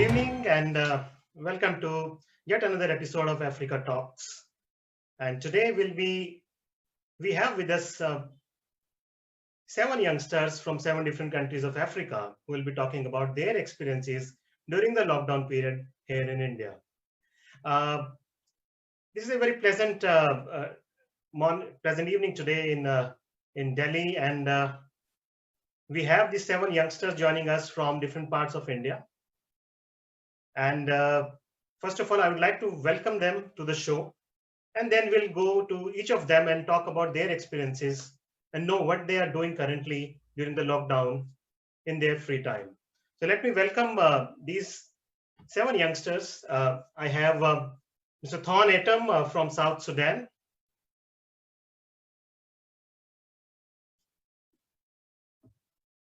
evening and welcome to yet another episode of Africa Talks. And today we have with us seven youngsters from seven different countries of Africa who will be talking about their experiences during the lockdown period here in India. Uh, this is a very pleasant evening today in Delhi, and we have these seven youngsters joining us from different parts of India. And first of all, I would like to welcome them to the show, and then we'll go to each of them and talk about their experiences and know what they are doing currently during the lockdown in their free time. So let me welcome these seven youngsters. I have Mr. Thorn Atom from South Sudan.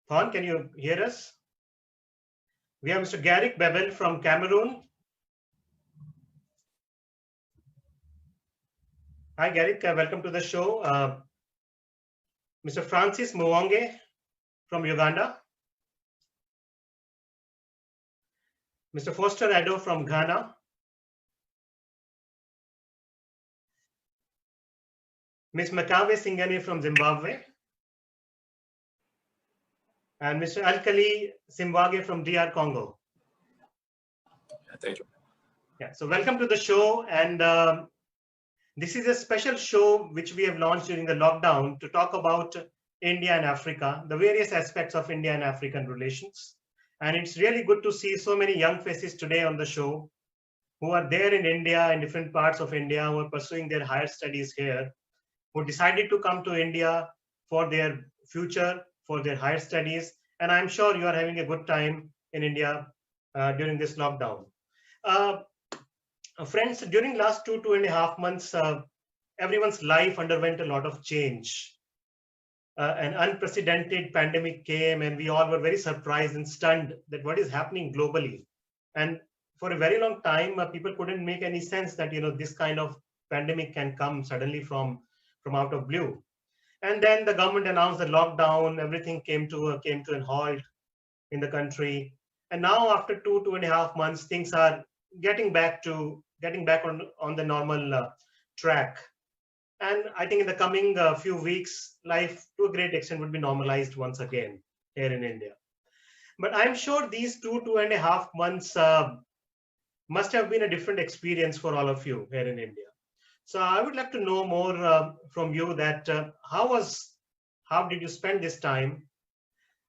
Thorn, can you hear us? We have Mr. Garrick Bebel from Cameroon. Hi, Garrick. Welcome to the show. Mr. Francis Mwange from Uganda. Mr. Foster Addo from Ghana. Ms. Makawe Singani from Zimbabwe. And Mr. Alkali Simbage from DR Congo. Thank you. Yeah, so welcome to the show. And this is a special show which we have launched during the lockdown to talk about India and Africa, the various aspects of India and African relations. And it's really good to see so many young faces today on the show who are there in India, in different parts of India, who are pursuing their higher studies here, who decided to come to India for their future, for their higher studies. And I'm sure you are having a good time in India during this lockdown. Friends, during last 2.5 months, everyone's life underwent a lot of change. An unprecedented pandemic came and we all were very surprised and stunned that what is happening globally. And for a very long time, people couldn't make any sense that, this kind of pandemic can come suddenly from out of blue. And then the government announced the lockdown, everything came to an halt in the country. And now after 2.5 months, things are getting back on the normal track. And I think in the coming few weeks, life to a great extent would be normalized once again here in India. But I'm sure these 2.5 months must have been a different experience for all of you here in India. So I would like to know more from you that how did you spend this time,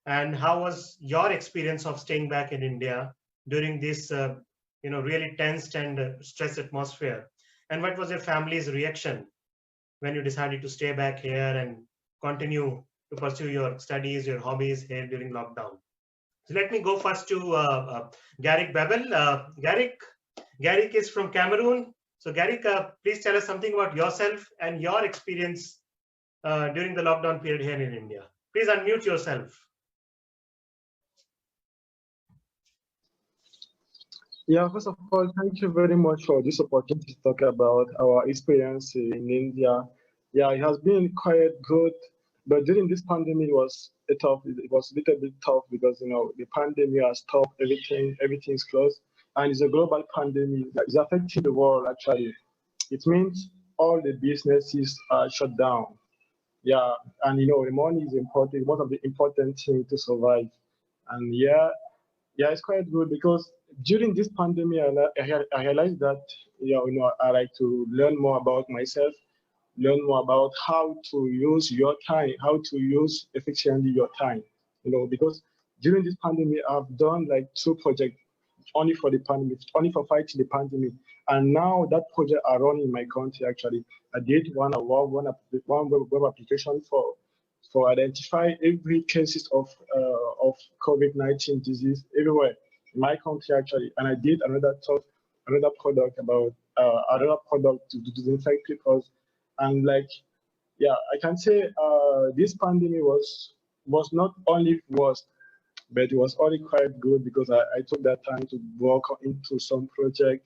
and how was your experience of staying back in India during this really tensed and stressed atmosphere, and what was your family's reaction when you decided to stay back here and continue to pursue your studies, your hobbies here during lockdown? So let me go first to Garrick Bebel. Garrick is from Cameroon. So Garrick, please tell us something about yourself and your experience during the lockdown period here in India. Please unmute yourself. Yeah, first of all, thank you very much for this opportunity to talk about our experience in India. Yeah, it has been quite good, but during this pandemic it was a little bit tough because the pandemic has stopped everything's closed, and it's a global pandemic that is affecting the world actually. It means all the businesses are shut down. Yeah, and the money is important, one of the important things to survive. And yeah, it's quite good because during this pandemic, I realized that I like to learn more about myself, learn more about how to use your time, how to use efficiently your time. Because during this pandemic, I've done like 2 projects only for the pandemic, only for fighting the pandemic, and now that project are running in my country. Actually, I did one web application for identify every cases of COVID-19 disease everywhere in my country actually, and I did another product about to disinfect people, and I can say this pandemic was not only worst, but it was only quite good because I took that time to work into some project,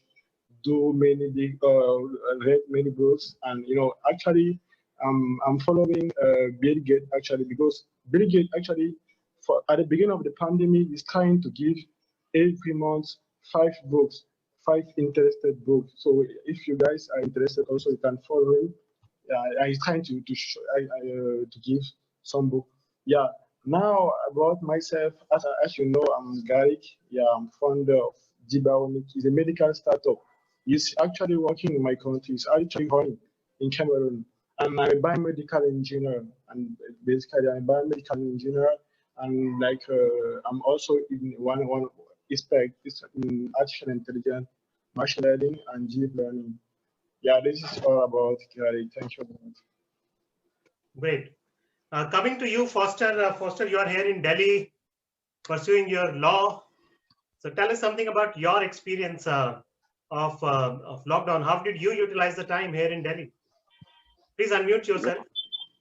read many books, and actually I'm following Bill Gates actually, because Bill Gates actually at the beginning of the pandemic is trying to give every month 5 books, 5 interested books. So if you guys are interested, also you can follow him. Yeah, he's trying to give some book. Yeah. Now about myself, as you know, I'm Garrick. Yeah, I'm founder of Gibaonic. It's a medical startup. He's actually working in my country. He's actually running in Cameroon. And I'm a biomedical engineer. And basically, I'm a biomedical engineer. And like, I'm also in one aspect is in artificial intelligence, machine learning, and deep learning. Yeah, this is all about Gary. Thank you very much. Great. Coming to you, Foster. Foster, you are here in Delhi pursuing your law. So tell us something about your experience of lockdown. How did you utilize the time here in Delhi? Please unmute yourself.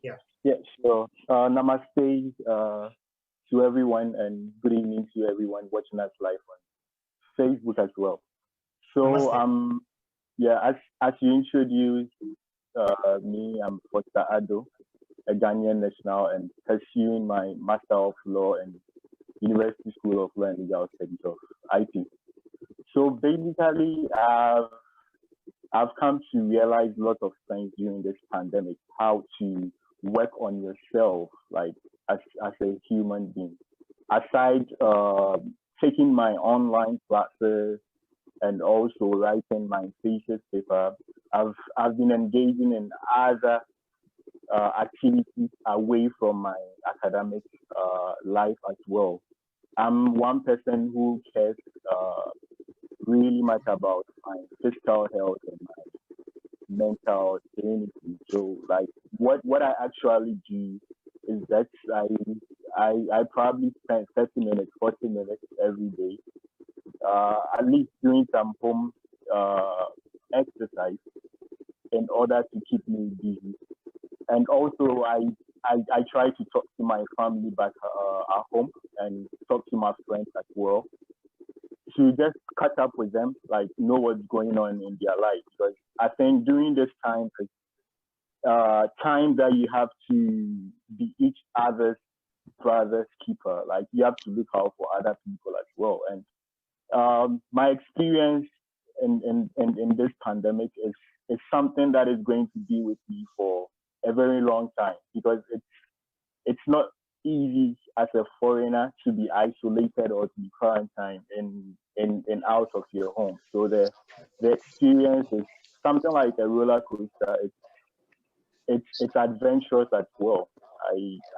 Yeah. Yeah, sure. Namaste to everyone, and good evening to everyone watching us live on Facebook as well. So, Namaste. yeah, as you introduced me, I'm Foster Ado, a Ghanaian national, and pursuing my Master of Law and University School of Law and Legal Studies of IT. So basically, I've come to realize a lot of things during this pandemic, how to work on yourself, like as a human being. Aside taking my online classes and also writing my thesis paper, I've been engaging in other activities away from my academic life as well. I'm one person who cares really much about my physical health and my mental serenity. So like what I actually do is that I probably spend 30 minutes, 40 minutes every day, at least doing some home exercise in order to keep me busy. And also I try to talk to my family back at home and talk to my friends as well to just catch up with them, like know what's going on in their life. Because I think during this time, time that you have to be each other's brother's keeper. Like you have to look out for other people as well. And my experience in this pandemic is something that is going to be with me for a very long time, because it's not easy as a foreigner to be isolated or to be quarantined in out of your home. So the experience is something like a roller coaster. It's adventurous as well.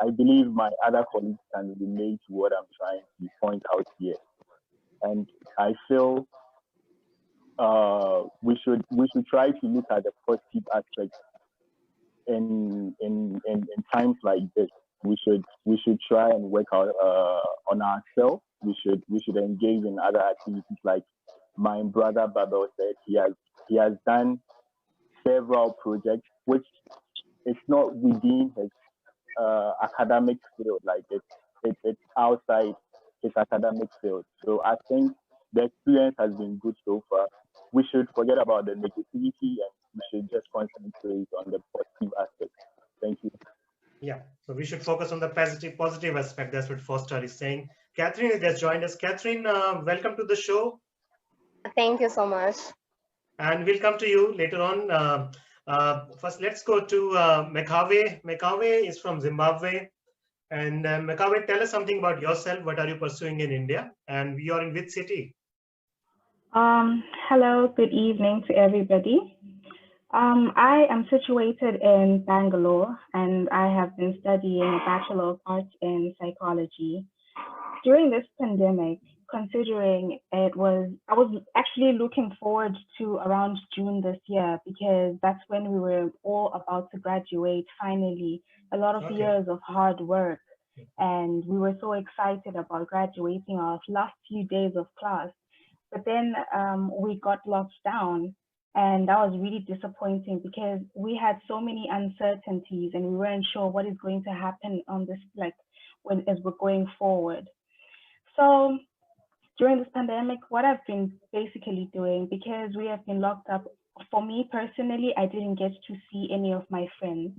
I believe my other colleagues can relate to what I'm trying to point out here, and I feel we should try to look at the positive aspects in times like this. We should try and work out on ourselves. We should engage in other activities, like my brother Babel said. He has done several projects which is not within his academic field, like it's outside his academic field. So I think the experience has been good so far. We should forget about the negativity and we should just concentrate on the positive aspects. Thank you. Yeah, so we should focus on the positive aspect. That's what Foster is saying. Catherine has just joined us. Catherine, welcome to the show. Thank you so much. And we'll come to you later on. First, let's go to Mekawe. Mekawe is from Zimbabwe. And Mekawe, tell us something about yourself. What are you pursuing in India? And you are in which city? Hello, good evening to everybody. I am situated in Bangalore, and I have been studying a Bachelor of Arts in Psychology. During this pandemic, considering I was actually looking forward to around June this year, because that's when we were all about to graduate finally. A lot of years of hard work, and we were so excited about graduating our last few days of class. But then we got locked down, and that was really disappointing because we had so many uncertainties and we weren't sure what is going to happen on this, like as we're going forward. So during this pandemic, what I've been basically doing, because we have been locked up, for me personally, I didn't get to see any of my friends.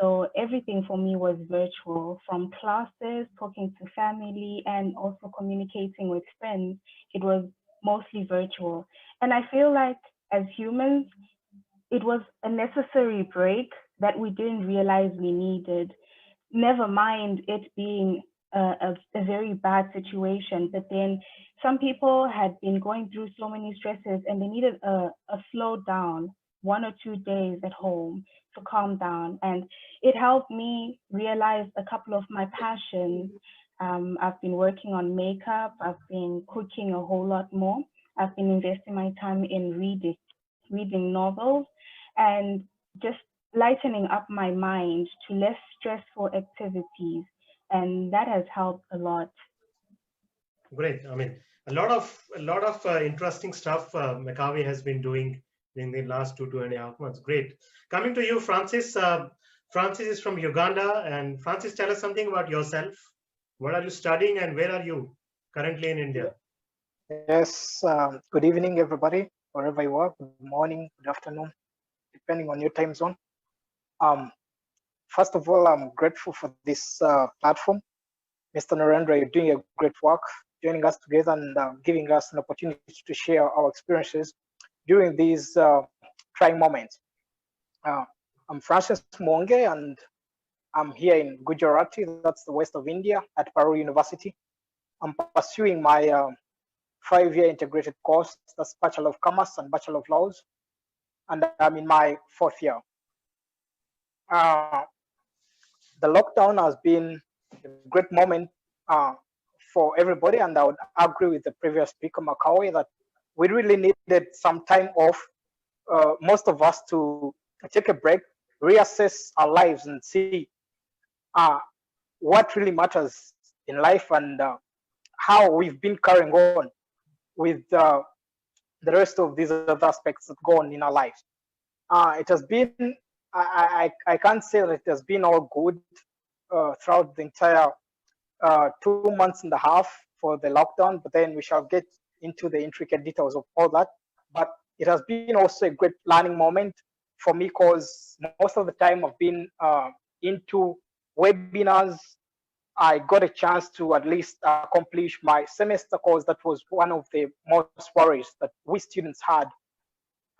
So everything for me was virtual, from classes, talking to family, and also communicating with friends. It was mostly virtual. And I feel like as humans, it was a necessary break that we didn't realize we needed. Never mind it being a very bad situation, but then some people had been going through so many stresses and they needed a slow down, 1 or 2 days at home to calm down. And it helped me realize a couple of my passions. I've been working on makeup, I've been cooking a whole lot more. I've been investing my time in reading novels, and just lightening up my mind to less stressful activities. And that has helped a lot. Great. I mean, a lot of interesting stuff Makawi has been doing in the last 2.5 months. Great. Coming to you, Francis. Francis is from Uganda, and Francis, tell us something about yourself. What are you studying, and where are you currently in India? Yes, good evening, everybody, wherever you are. Good morning, good afternoon, depending on your time zone. First of all, I'm grateful for this platform. Mr. Narendra, you're doing a great work, joining us together and giving us an opportunity to share our experiences during these trying moments. I'm Francis Monge, and I'm here in Gujarati, that's the west of India, at Paru University. I'm pursuing my 5-year integrated course, that's Bachelor of Commerce and Bachelor of Laws, and I'm in my 4th year. The lockdown has been a great moment for everybody, and I would agree with the previous speaker, Makawi, that we really needed some time off, most of us, to take a break, reassess our lives, and see what really matters in life, and how we've been carrying on with the rest of these other aspects that go on in our lives. It has been, I can't say that it has been all good throughout the entire 2.5 months for the lockdown, but then we shall get into the intricate details of all that. But it has been also a great learning moment for me, because most of the time I've been into webinars. I got a chance to at least accomplish my semester course. That was one of the most worries that we students had,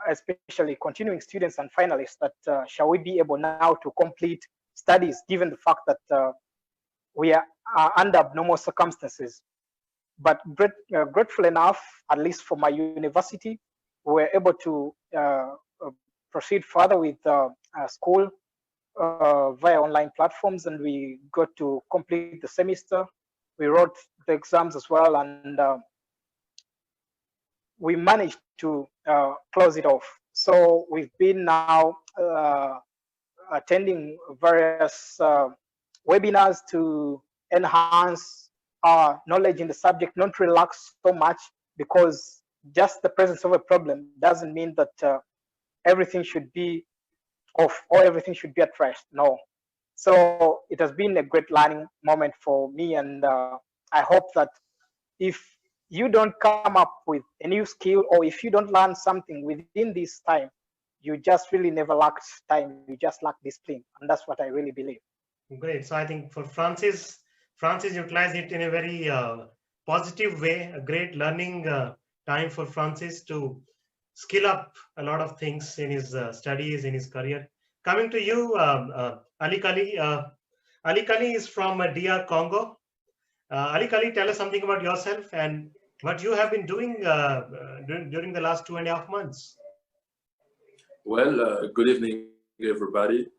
especially continuing students and finalists, that shall we be able now to complete studies, given the fact that we are under abnormal circumstances. But grateful enough, at least for my university, we were able to proceed further with school via online platforms, and we got to complete the semester. We wrote the exams as well, and we managed to close it off. So we've been now attending various webinars to enhance our knowledge in the subject, not relax so much, because just the presence of a problem doesn't mean that everything should be off or everything should be at rest. No. So it has been a great learning moment for me, and I hope that if you don't come up with a new skill, or if you don't learn something within this time, you just really never lacked time. You just lack discipline, and that's what I really believe. Great. So I think for Francis utilized it in a very positive way. A great learning time for Francis to skill up a lot of things in his studies, in his career. Coming to you, Ali Kali. Ali Kali is from DR Congo. Ali Kali, tell us something about yourself and what you have been doing during the last 2.5 months. Well, good evening, everybody.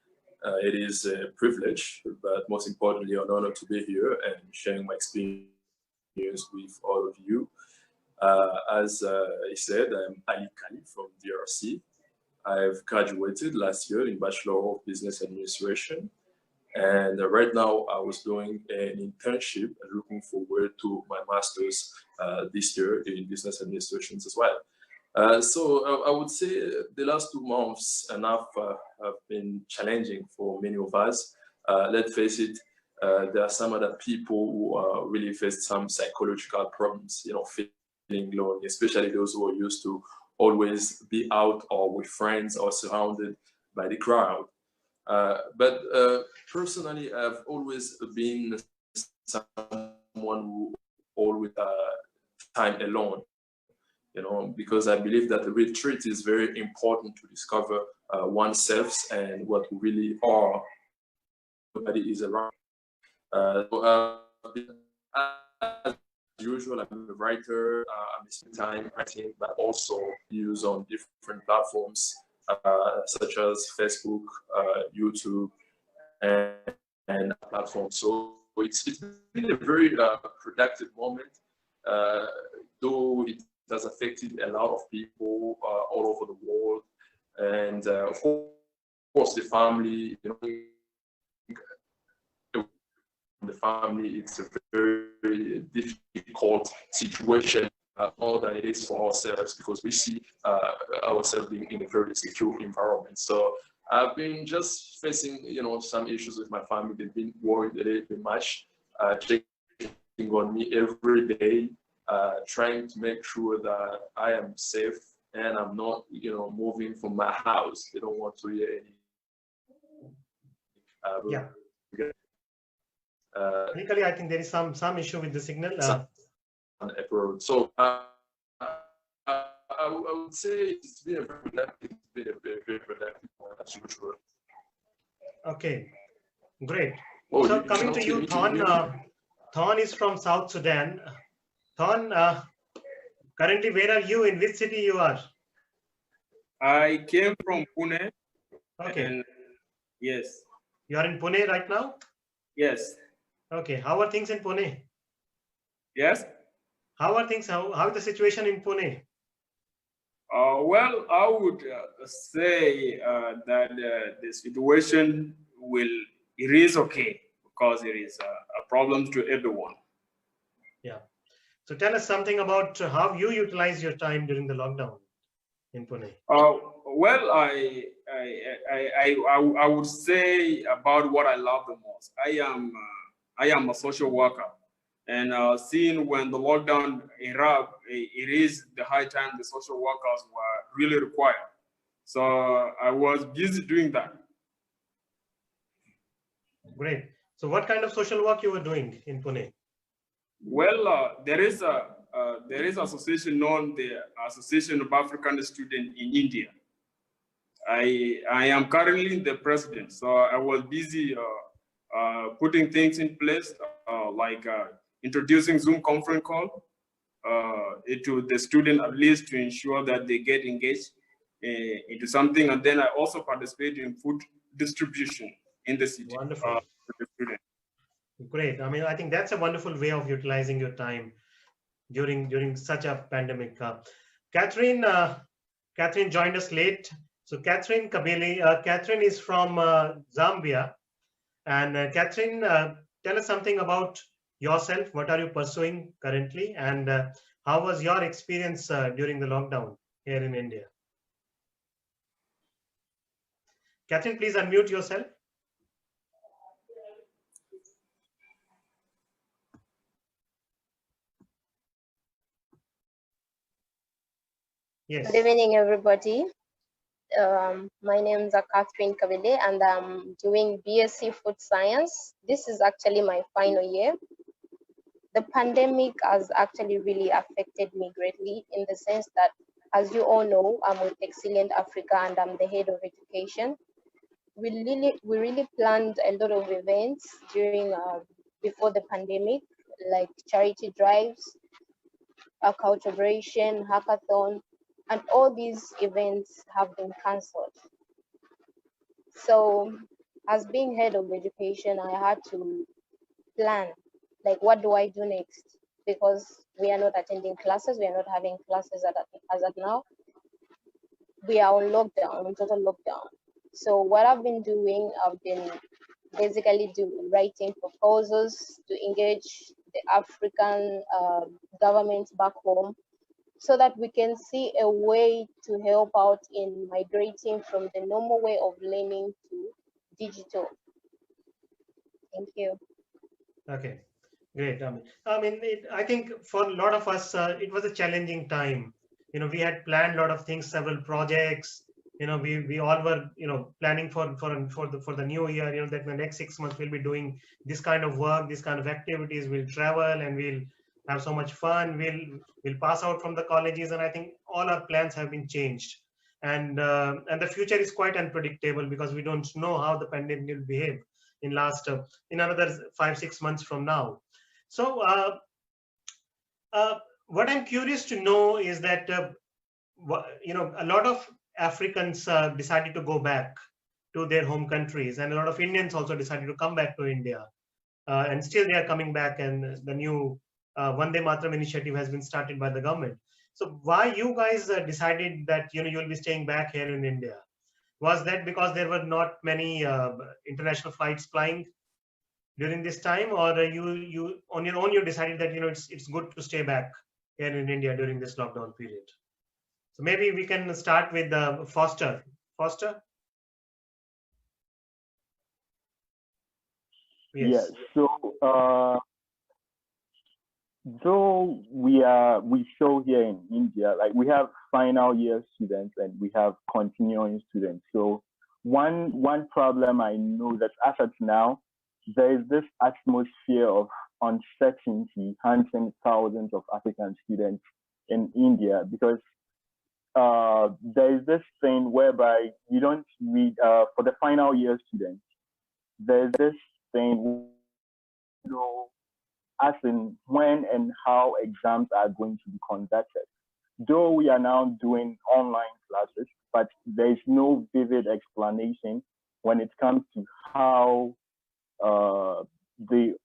It is a privilege, but most importantly, an honor to be here and sharing my experience with all of you. As he said, I'm Ali Kali from DRC. I've graduated last year in Bachelor of Business Administration. And right now I was doing an internship and looking forward to my master's this year in business administration as well. So I would say the last 2 months and a half have been challenging for many of us. Let's face it, there are some other people who really face some psychological problems, feeling lonely, especially those who are used to always be out or with friends or surrounded by the crowd. But personally, I've always been someone who always time alone. you know, because I believe that the retreat is very important to discover oneself and what we really are. Nobody is around. As usual, I'm a writer. I'm spending time writing, but also use on different platforms such as Facebook, YouTube, and platforms. So it's been a very productive moment, though it has affected a lot of people all over the world, and of course the family. You know, the family, it's a very difficult situation, more than it is for ourselves, because we see ourselves being in a very secure environment. So I've been just facing, you know, some issues with my family. They've been worried a little bit much, checking on me every day, trying to make sure that I am safe and I'm not, you know, moving from my house. They don't want to hear any. Yeah. Technically, I think there is some issue with the signal. So I would say it's been a very productive one, as usual. Okay, great. Oh, so coming to you, Thon. Thon is from South Sudan. Thon, currently, where are you? In which city you are? I came from Pune. Okay. And yes. You are in Pune right now? Yes. Okay. How are things in Pune? Yes. How are things? How is the situation in Pune? Well, I would say that the situation it is okay, because it is a problem to everyone. Yeah. So tell us something about how you utilize your time during the lockdown in Pune. Well, I would say about what I love the most. I am a social worker, and seeing when the lockdown erupted, it is the high time the social workers were really required. So I was busy doing that. Great. So what kind of social work you were doing in Pune? Well, there is an association known the Association of African Students in India. I am currently the president, so I was busy putting things in place, like introducing Zoom conference call to the student, at least to ensure that they get engaged into something. And then I also participate in food distribution in the city. Wonderful. The student. Great. I mean, I think that's a wonderful way of utilizing your time during such a pandemic. Catherine joined us late. So Catherine Kabili, Catherine is from Zambia. And Catherine, tell us something about yourself. What are you pursuing currently? And how was your experience during the lockdown here in India? Catherine, please unmute yourself. Yes. Good evening, everybody. My name is Catherine Kabile, and I'm doing BSc Food Science. This is actually my final year. The pandemic has actually really affected me greatly, in the sense that, as you all know, I'm with Excellent Africa and I'm the head of education. We really planned a lot of events before the pandemic, like charity drives, a cultivation, hackathon, and all these events have been cancelled. So, as being head of education, I had to plan, like, what do I do next? Because we are not attending classes, we are not having classes as at now. We are on lockdown, on total lockdown. So what I've been doing, I've been basically writing proposals to engage the African governments back home, so that we can see a way to help out in migrating from the normal way of learning to digital. Thank you. Okay, great. I think for a lot of us, it was a challenging time. You know, we had planned a lot of things, several projects. You know, we all were, you know, planning for the new year. You know, that the next 6 months we'll be doing this kind of work, this kind of activities. We'll travel and we'll have so much fun. We'll pass out from the colleges, and I think all our plans have been changed. And the future is quite unpredictable because we don't know how the pandemic will behave in another 5-6 months from now. So what I'm curious to know is that a lot of Africans decided to go back to their home countries, and a lot of Indians also decided to come back to India, and still they are coming back. And the new Vande Mataram initiative has been started by the government. So why you guys decided that you'll be staying back here in India? Was that because there were not many international flights flying during this time, or you on your own you decided that it's good to stay back here in India during this lockdown period? So maybe we can start with Foster. Foster? Yes. Yes. So though we show here in India, like we have final year students and we have continuing students. So one problem I know that as of now, there is this atmosphere of uncertainty haunting thousands of African students in India, because there is this thing whereby you don't read for the final year students. There's this thing, as in when and how exams are going to be conducted. Though we are now doing online classes, but there is no vivid explanation when it comes to how the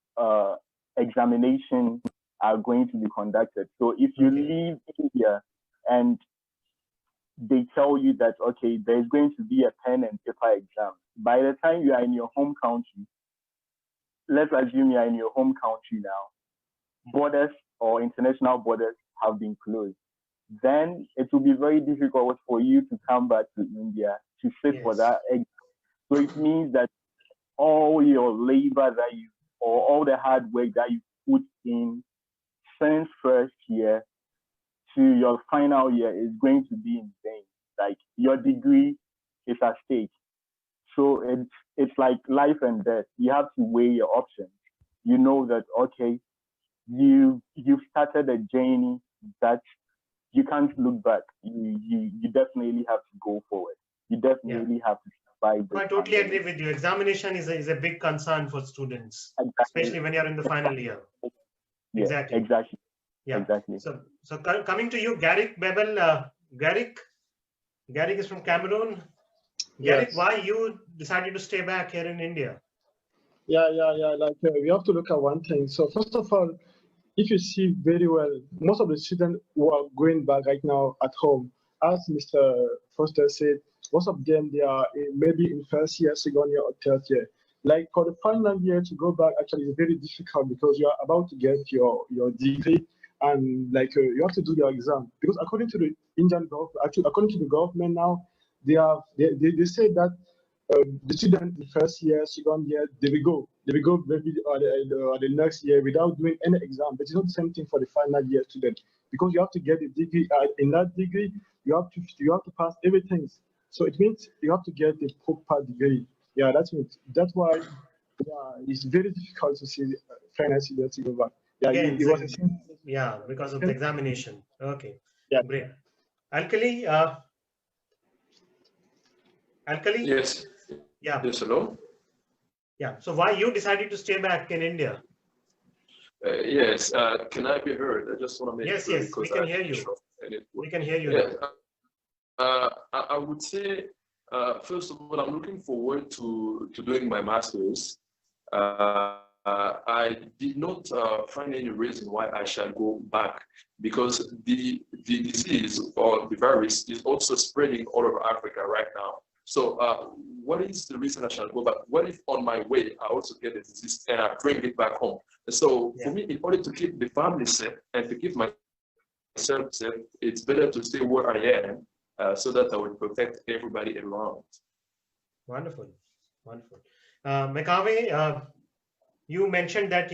examinations are going to be conducted. So if you leave India and they tell you that, okay, there's going to be a pen and paper exam, by the time you are in your home country, let's assume you are in your home country now, borders or international borders have been closed. Then it will be very difficult for you to come back to India to sit for that exam. So it means that all your labor or all the hard work that you put in since first year to your final year is going to be in vain. Like your degree is at stake. So it's like life and death. You have to weigh your options. You know that, okay, you've started a journey that you can't look back. You definitely have to go forward. You definitely have to survive. I totally agree with you. Examination is a big concern for students, especially when you're in the final year. Yeah, exactly. Yeah. Exactly. So coming to you, Garrick Bebel. Garrick is from Cameroon. Garrick, why you decided to stay back here in India? Yeah. Like we have to look at one thing. So first of all, if you see very well, most of the students who are going back right now at home, as Mr. Foster said, most of them, they are maybe in first year, second year, or third year. Like for the final year to go back, actually, is very difficult because you are about to get your degree, and like you have to do your exam. Because according to the Indian government, actually according to the government now, they say that the student in first year, second year, they will go maybe the next year without doing any exam. But it's not the same thing for the final year student, because you have to get the degree. In that degree, you have to pass everything. So it means you have to get the proper degree. Yeah, that's why. Yeah, it's very difficult to see final students to go back. Yeah, again, because of the examination. Okay. Yeah. Great. Alkali. Alkali. Yes. Yeah. Yes. Hello. Yeah. So why you decided to stay back in India? Yes. Can I be heard? I just want to make sure. Yes. We can hear you. We can hear you. Yes. I would say, first of all, I'm looking forward to doing my master's. I did not find any reason why I shall go back, because the disease or the virus is also spreading all over Africa right now. So what is the reason I shall go back? What if on my way I also get the disease and I bring it back home? And so for me, in order to keep the family safe and to keep myself safe, it's better to stay where I am so that I will protect everybody around. Wonderful. Mekawe, you mentioned that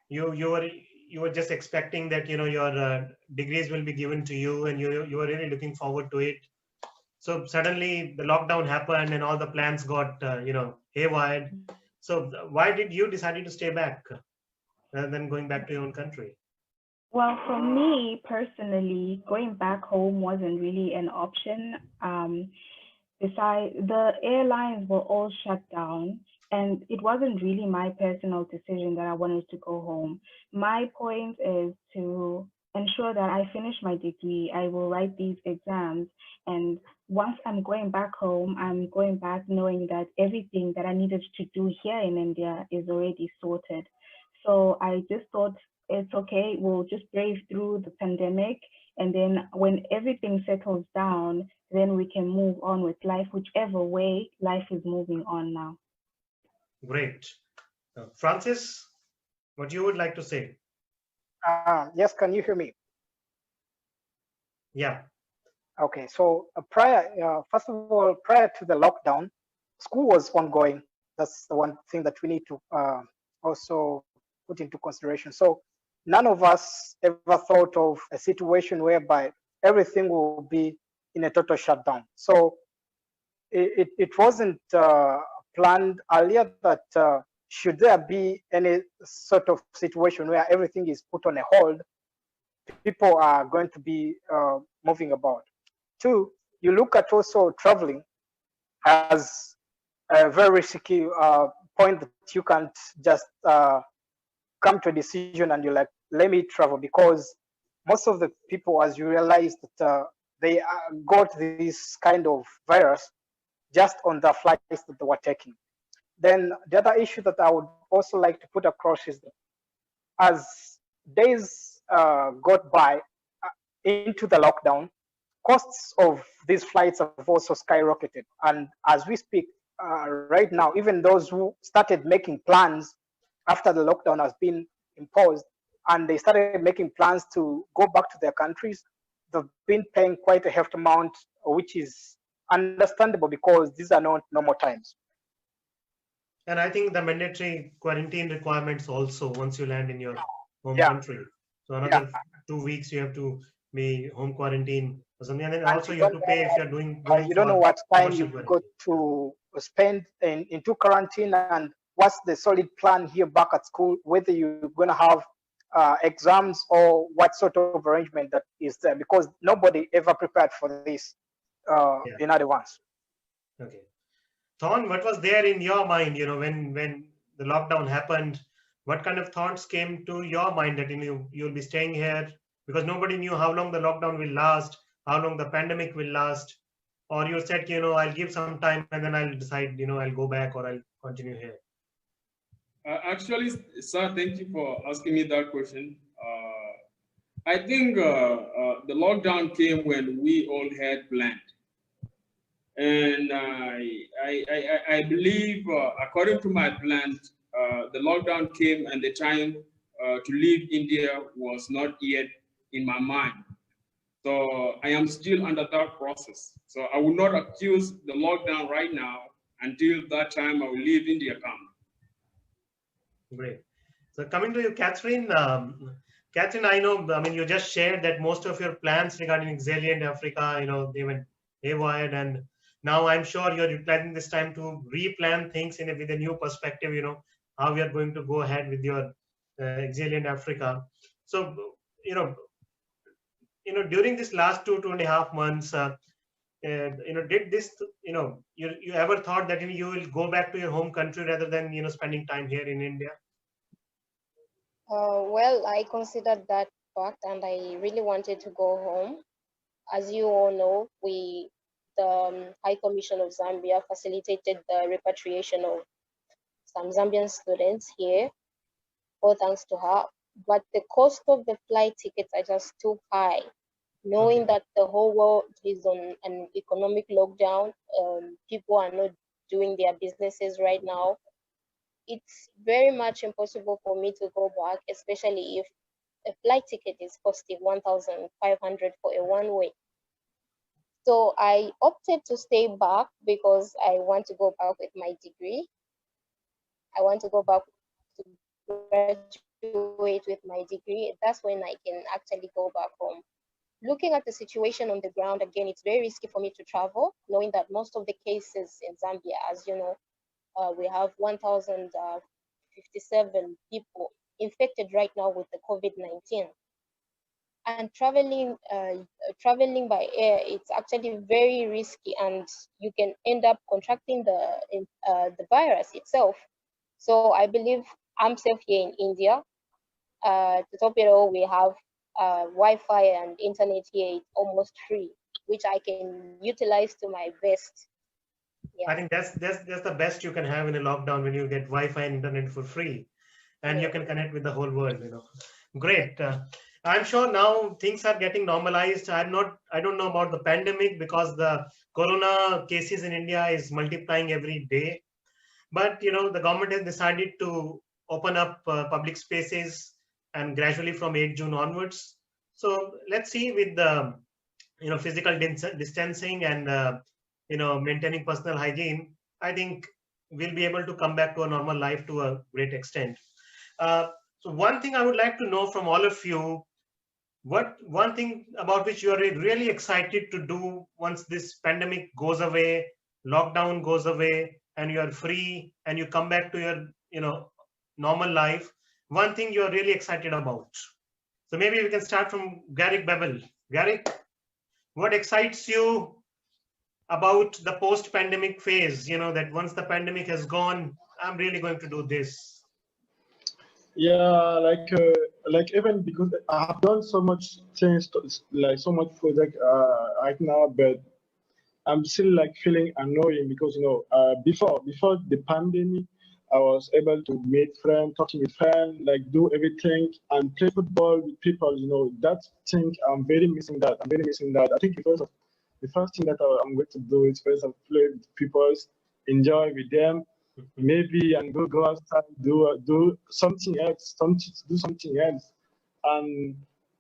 you were just expecting that your degrees will be given to you, and you were really looking forward to it. So suddenly the lockdown happened and all the plans got haywire. So why did you decide to stay back, rather than going back to your own country? Well, for me personally, going back home wasn't really an option. Besides, the airlines were all shut down, and it wasn't really my personal decision that I wanted to go home. My point is to ensure that I finish my degree. I will write these exams, and once I'm going back home, I'm going back knowing that everything that I needed to do here in India is already sorted. So I just thought it's okay, we'll just brave through the pandemic, and then when everything settles down, then we can move on with life, whichever way life is moving on now. Great. Francis, what you would like to say? Yes, can you hear me? Yeah. Okay, so first of all, prior to the lockdown, school was ongoing. That's the one thing that we need to also put into consideration. So none of us ever thought of a situation whereby everything will be in a total shutdown. So it wasn't planned earlier that should there be any sort of situation where everything is put on a hold, people are going to be moving about. Two, you look at also traveling as a very risky point that you can't just come to a decision and you're like, let me travel, because most of the people, as you realize that they got this kind of virus just on the flights that they were taking. Then the other issue that I would also like to put across is that as days got by into the lockdown, costs of these flights have also skyrocketed. And as we speak right now, even those who started making plans after the lockdown has been imposed and they started making plans to go back to their countries, they've been paying quite a hefty amount, which is understandable because these are not normal times. And I think the mandatory quarantine requirements also once you land in your home Yeah, country. So yeah. another 2 weeks you have to be home quarantine or something, and then And also you have to pay if you're going you don't know for what time commercial you've got quarantine. to spend into quarantine and what's the solid plan here back at school, whether you're going to have exams or what sort of arrangement that is there, because nobody ever prepared for this Yeah. in advance. Okay. Thorn, what was there in your mind, when the lockdown happened? What kind of thoughts came to your mind that you'll be staying here, because nobody knew how long the lockdown will last, how long the pandemic will last, or you said, I'll give some time and then I'll decide, I'll go back or I'll continue here. Actually, sir, thank you for asking me that question. I think the lockdown came when we all had planned. And I believe, according to my plans, the lockdown came and the time to leave India was not yet in my mind. So I am still under that process. So I will not accuse the lockdown right now until that time I will leave India come. Great. So coming to you, Catherine. Catherine, I mean, you just shared that most of your plans regarding Exiliant Africa, they went haywire, and now I'm sure you're utilizing this time to replan things with a new perspective, how we are going to go ahead with your Exiliant Africa. So, during this last 2.5 months, did this, you ever thought that you will go back to your home country rather than, spending time here in India? Well, I considered that fact and I really wanted to go home. As you all know, the High Commission of Zambia facilitated the repatriation of some Zambian students here, all thanks to her. But the cost of the flight tickets are just too high. Knowing Okay. that the whole world is on an economic lockdown, people are not doing their businesses right now. It's very much impossible for me to go back, especially if a flight ticket is costing 1,500 for a one way. So I opted to stay back because I want to go back with my degree. I want to go back to graduate with my degree. That's when I can actually go back home. Looking at the situation on the ground, again, it's very risky for me to travel, knowing that most of the cases in Zambia, as you know, we have 1,057 people infected right now with the COVID-19. And traveling by air, it's actually very risky, and you can end up contracting the virus itself. So I believe I'm safe here in India. To top it all, we have Wi-Fi and internet here. It's almost free, which I can utilize to my best. Yeah. I think that's the best you can have in a lockdown, when you get Wi-Fi and internet for free, and you can connect with the whole world. Great. I'm sure now things are getting normalized. I don't know about the pandemic, because the corona cases in India is multiplying every day. But the government has decided to open up public spaces, and gradually from 8 June onwards. So let's see, with the physical distancing and maintaining personal hygiene, I think we'll be able to come back to a normal life to a great extent. So one thing I would like to know from all of you, what one thing about which you are really excited to do once this pandemic goes away, lockdown goes away, and you are free and you come back to your normal life, one thing you are really excited about. So maybe we can start from Garrick Bevel. Garrick, what excites you about the post-pandemic phase? That once the pandemic has gone, I'm really going to do this. Yeah, like even because I have done so much things, like so much project right now, but I'm still like feeling annoying because before the pandemic, I was able to meet friends, talking with friends, like do everything and play football with people. That thing I'm very missing that. I'm very missing that. I think the first thing that I'm going to do is first play with people, enjoy with them, maybe and go outside, do something else, do something else, and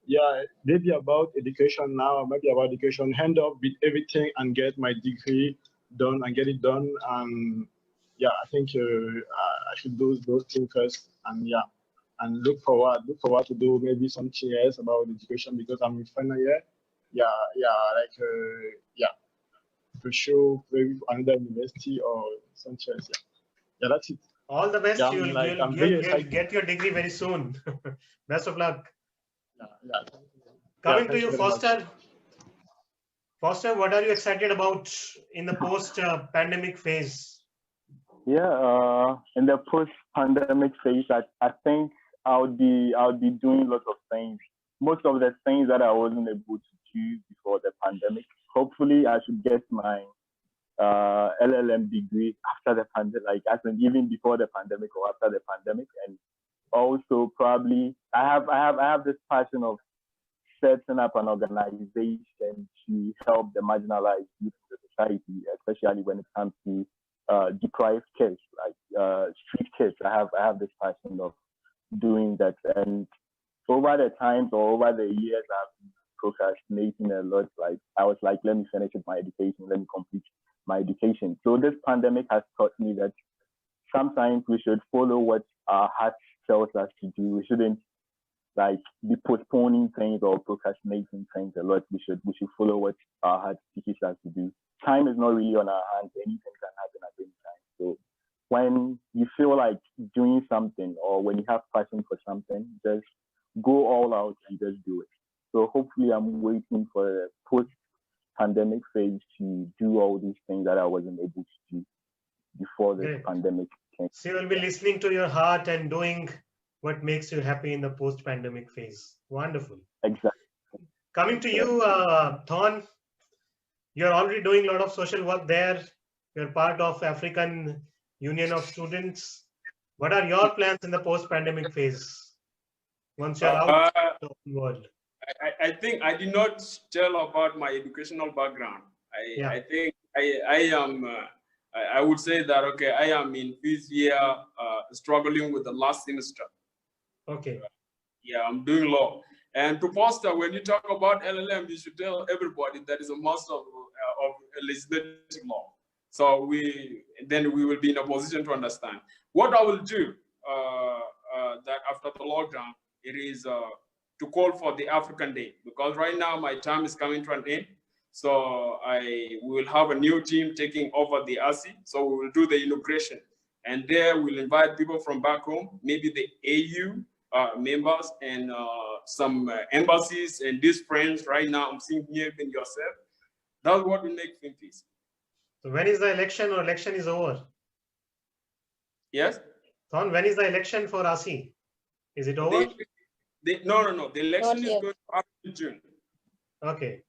yeah, maybe about education now, maybe about education, hand up with everything and get my degree done and get it done. And yeah, I think I should do those things first, and yeah, and look forward to do maybe something else about education because I'm in final year. Yeah, yeah, for sure, maybe another university or something else. Yeah, that's it. All the best. Yeah, You'll get your degree very soon. Best of luck. Yeah. Coming to you, Foster. Foster, what are you excited about in the post-pandemic phase? Yeah, in the post-pandemic phase, I think I'll be doing lots of things. Most of the things that I wasn't able to do before the pandemic. Hopefully, I should get my LLM degree after the pandemic, like even before the pandemic or after the pandemic. And also probably I have this passion of setting up an organization to help the marginalized youth in the society, especially when it comes to deprived kids, like street kids. I have this passion of doing that. And over the times or over the years, I've been procrastinating a lot. Like I was like, let me finish with my education, let me complete my education. So this pandemic has taught me that sometimes we should follow what our heart tells us to do. We shouldn't like be postponing things or procrastinating things a lot. We should follow what our heart teaches us to do. Time is not really on our hands. Anything can happen at any time. So when you feel like doing something or when you have passion for something, just go all out and just do it. So hopefully I'm waiting for a post-pandemic phase to do all these things that I wasn't able to do before this pandemic came. So you will be listening to your heart and doing what makes you happy in the post-pandemic phase. Wonderful. Exactly. Coming to you, Thorn, you're already doing a lot of social work there. You're part of African Union of Students. What are your plans in the post-pandemic phase once you're out of the world? I think I did not tell about my educational background. I think I am, I would say that, okay, I am in this year struggling with the last semester. Okay. Yeah, I'm doing law. And to Foster, when you talk about LLM, you should tell everybody that is a master of legislative law. So then we will be in a position to understand. What I will do that after the lockdown, it is to call for the African Day, because right now my time is coming to an end. So we will have a new team taking over the ASI. So we will do the inauguration. And there we'll invite people from back home, maybe the AU, members and some embassies and these friends right now. I'm seeing here and yourself. That's what will make Film Peace. So when is the election, or election is over? Yes? Thon, when is the election for ASI? Is it over? No. The election Not is yet. going to happen in June. Okay,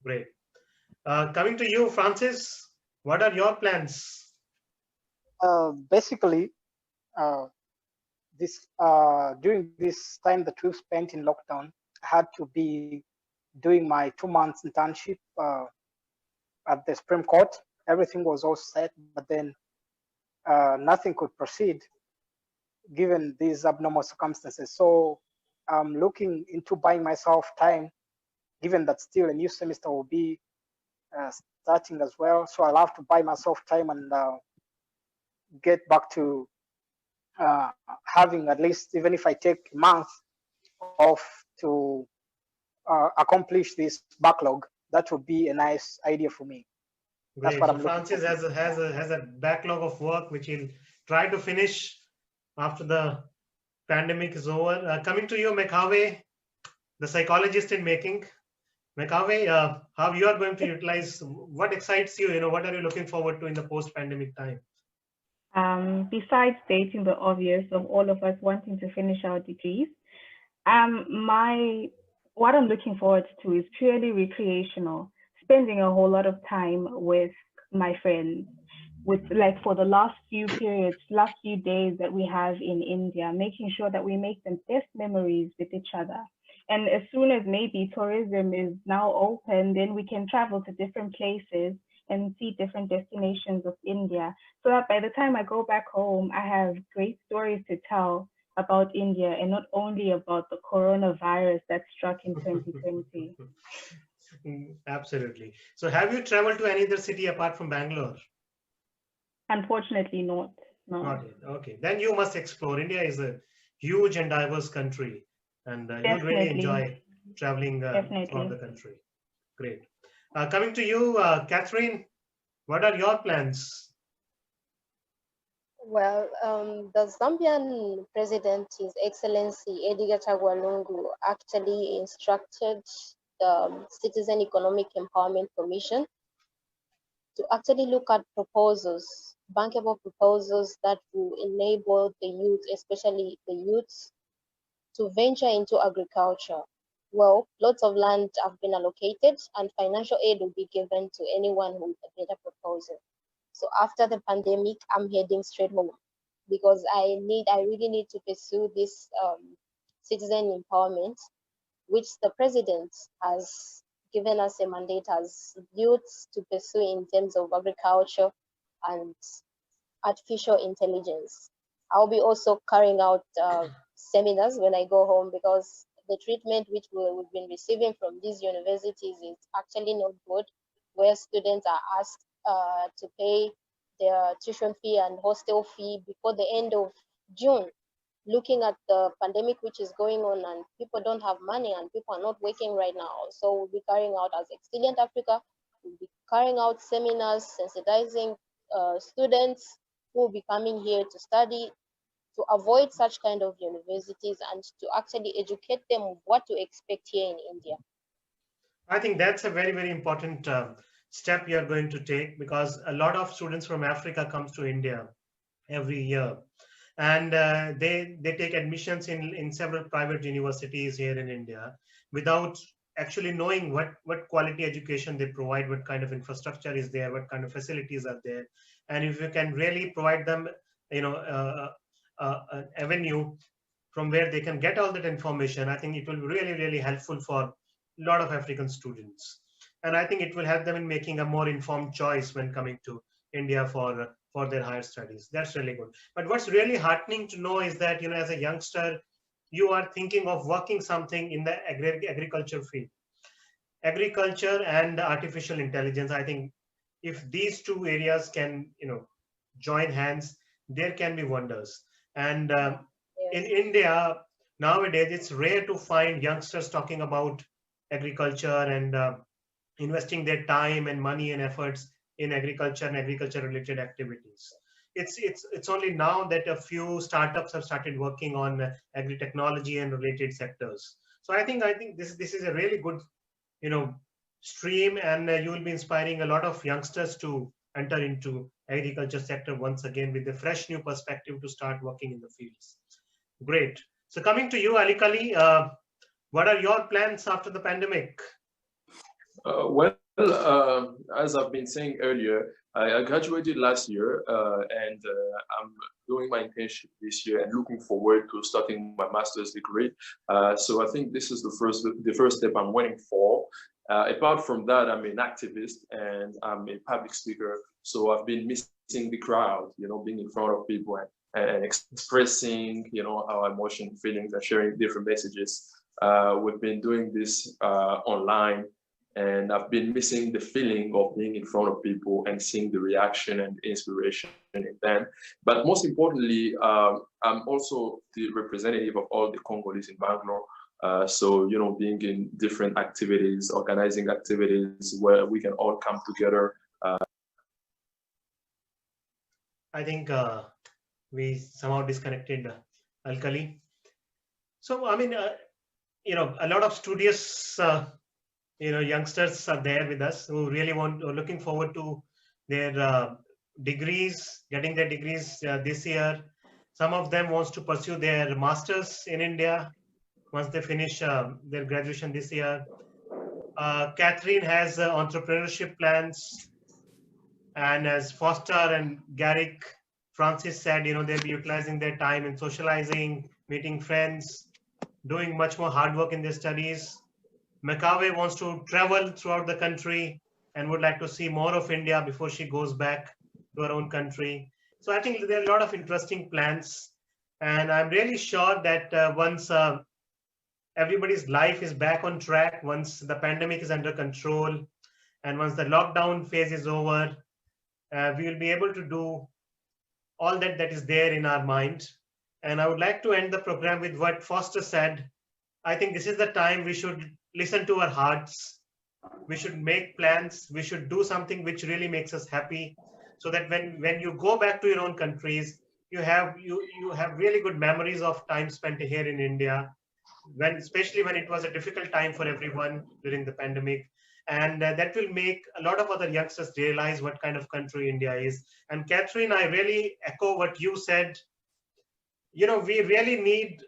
great. Coming to you, Francis, what are your plans? Basically, during this time that we've spent in lockdown, I had to be doing my 2 months internship at the Supreme Court. Everything was all set, but then nothing could proceed given these abnormal circumstances. So I'm looking into buying myself time, given that still a new semester will be starting as well. So I'll have to buy myself time and get back to having at least, even if I take a month off to accomplish this backlog, that would be a nice idea for me. That's Great. what So I'm looking Francis for. has a backlog of work which he'll try to finish after the pandemic is over. Coming to you, Mekhawe, the psychologist in making. Mekhawe, how you are going to utilize, what excites you? What are you looking forward to in the post-pandemic time? Besides stating the obvious of all of us wanting to finish our degrees, what I'm looking forward to is purely recreational, spending a whole lot of time with my friends, with like for the last few days that we have in India, making sure that we make the best memories with each other. And as soon as maybe tourism is now open, then we can travel to different places and see different destinations of India, so that by the time I go back home, I have great stories to tell about India and not only about the coronavirus that struck in 2020. Absolutely. So have you traveled to any other city apart from Bangalore? Unfortunately, not. No. Not yet. Okay. Then you must explore. India is a huge and diverse country, and you'll really enjoy traveling throughout the country. Great. Coming to you, Catherine, what are your plans? Well, the Zambian president, His Excellency Edgar Chagwa Lungu, actually instructed the Citizen Economic Empowerment Commission to actually look at proposals, bankable proposals that will enable the youth, especially the youths, to venture into agriculture. Well, lots of land have been allocated and financial aid will be given to anyone with a better proposal. So after the pandemic, I'm heading straight home because I really need to pursue this citizen empowerment, which the president has given us a mandate as youths to pursue in terms of agriculture and artificial intelligence. I'll be also carrying out seminars when I go home because the treatment which we've been receiving from these universities is actually not good, where students are asked to pay their tuition fee and hostel fee before the end of June. Looking at the pandemic which is going on and people don't have money and people are not working right now. So we'll be carrying out as Exilient Africa, we'll be carrying out seminars, sensitizing students who will be coming here to study, to avoid such kind of universities and to actually educate them of what to expect here in India. I think that's a very, very important step you're going to take, because a lot of students from Africa comes to India every year, and they take admissions in several private universities here in India without actually knowing what quality education they provide, what kind of infrastructure is there, what kind of facilities are there. And if you can really provide them an avenue from where they can get all that information, I think it will be really, really helpful for a lot of African students. And I think it will help them in making a more informed choice when coming to India for their higher studies. That's really good. But what's really heartening to know is that, as a youngster, you are thinking of working something in the agriculture field. Agriculture and artificial intelligence, I think if these two areas can, join hands, there can be wonders. And in India, nowadays, it's rare to find youngsters talking about agriculture and investing their time and money and efforts in agriculture and agriculture related activities. it's only now that a few startups have started working on agri-technology and related sectors. So I think this is a really good, stream, and you will be inspiring a lot of youngsters to enter into agriculture sector once again with a fresh new perspective to start working in the fields. Great. So coming to you, Ali Kali, what are your plans after the pandemic? As I've been saying earlier, I graduated last year, and I'm doing my internship this year and looking forward to starting my master's degree. So I think this is the first step I'm waiting for. Apart from that, I'm an activist and I'm a public speaker. So I've been missing the crowd, being in front of people and expressing, our emotion, feelings, and sharing different messages. We've been doing this online. And I've been missing the feeling of being in front of people and seeing the reaction and inspiration in them. But most importantly, I'm also the representative of all the Congolese in Bangalore. So, being in different activities, organizing activities where we can all come together. I think we somehow disconnected Alkali. So, I mean, a lot of studious youngsters are there with us who really are looking forward to their degrees, getting their degrees this year. Some of them wants to pursue their masters in India once they finish their graduation this year. Catherine has entrepreneurship plans, and as Foster and Garrick Francis said, they'll be utilizing their time in socializing, meeting friends, doing much more hard work in their studies. McAway wants to travel throughout the country and would like to see more of India before she goes back to her own country. So I think there are a lot of interesting plans. And I'm really sure that once everybody's life is back on track, once the pandemic is under control, and once the lockdown phase is over, we will be able to do all that is there in our mind. And I would like to end the program with what Foster said. I think this is the time we should listen to our hearts. We should make plans. We should do something which really makes us happy, so that when you go back to your own countries, you have really good memories of time spent here in India, especially when it was a difficult time for everyone during the pandemic. And that will make a lot of other youngsters realize what kind of country India is. And Catherine, I really echo what you said. We really need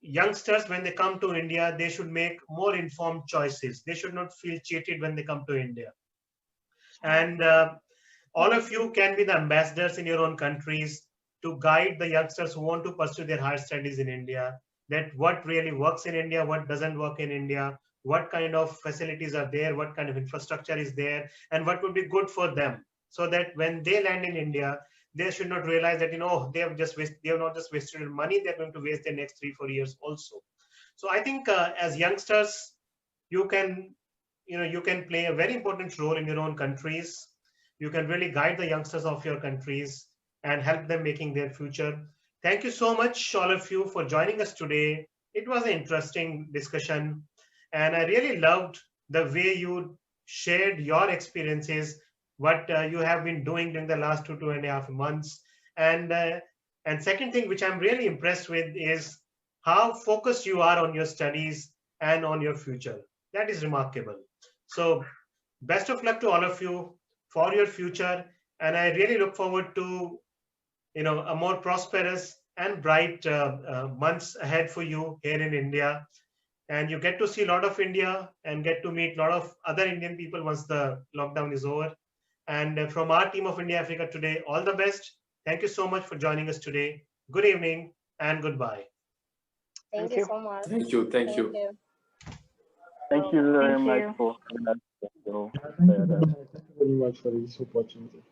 youngsters, when they come to India, they should make more informed choices. They should not feel cheated when they come to India. And all of you can be the ambassadors in your own countries to guide the youngsters who want to pursue their higher studies in India, that what really works in India, what doesn't work in India, what kind of facilities are there, what kind of infrastructure is there, and what would be good for them, so that when they land in India, they should not realize that they have not just wasted money, they're going to waste their next 3-4 years also. So I think as youngsters, you can play a very important role in your own countries. You can really guide the youngsters of your countries and help them making their future. Thank you so much, all of you, for joining us today. It was an interesting discussion, and I really loved the way you shared your experiences, what you have been doing during the last 2.5 months. And second thing, which I'm really impressed with, is how focused you are on your studies and on your future. That is remarkable. So best of luck to all of you for your future. And I really look forward to, a more prosperous and bright months ahead for you here in India. And you get to see a lot of India and get to meet a lot of other Indian people once the lockdown is over. And from our team of India Africa Today, all the best. Thank you so much for joining us today. Good evening and goodbye. Thank you so much. Thank you. Thank you very much for having us. Thank you very much for this opportunity.